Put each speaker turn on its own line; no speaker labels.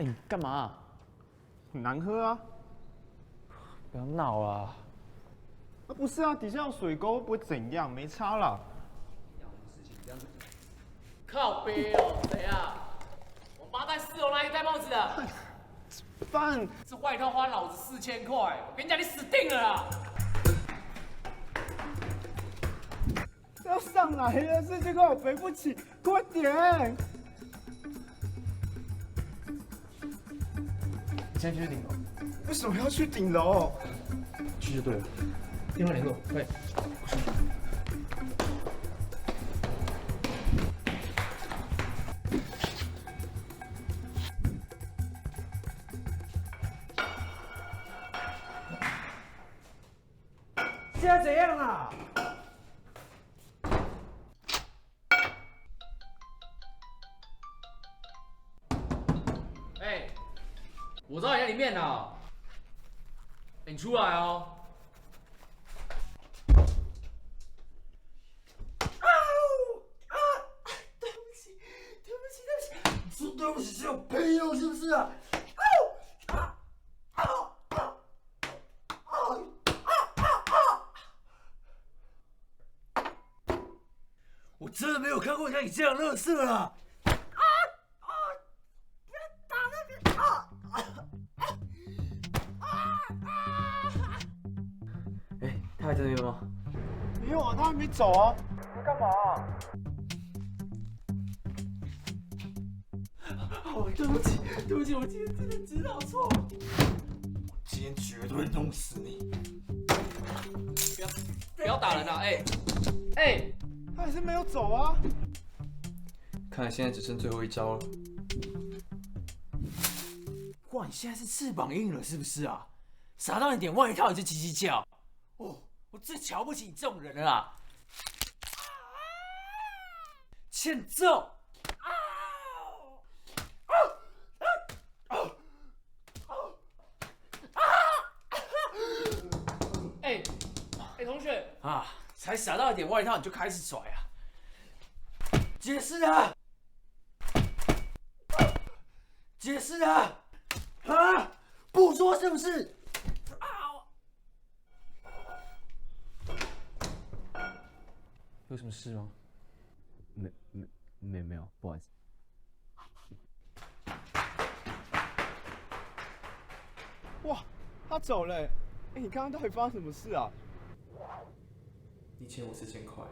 哎，你干嘛？
很难喝啊！
不要闹了。
不是啊，底下有水沟，不会怎样，没差啦。
靠背哦，谁啊？我妈在4楼哪里戴帽子的？
饭
这外套花老子4000块，我跟你讲，你死定了啦！
要上来了，4000块我赔不起，快点！
你现在去顶楼，
为什么要去顶楼？
去就对了。
电话联络，快！
现在怎样啊？
哎，我知道你在里面呢，你出来哦。
说对不起是有屁用是不是啊？我真的没有看过像你这样乐色啦！
哎，他还在那边吗？
没有啊，他还没走啊。你干嘛啊？
对不起，对不起，我今天真的知道错。我今天绝对弄死你！
不要打人啊！哎，
他还是没有走啊。
看来现在只剩最后一招了。
哇，你现在是翅膀硬了是不是啊？傻到你点外套你就叽叽叫。哦，我最瞧不起你这种人了啦！欠揍！
哎，同学
啊，才傻到一点外套你就开始甩啊！解释啊！解释啊！啊！不说是不是？
有什么事吗？没有，不好意思。
哇，他走了。哎，你刚刚到底发生什么事啊？
你欠我4000块。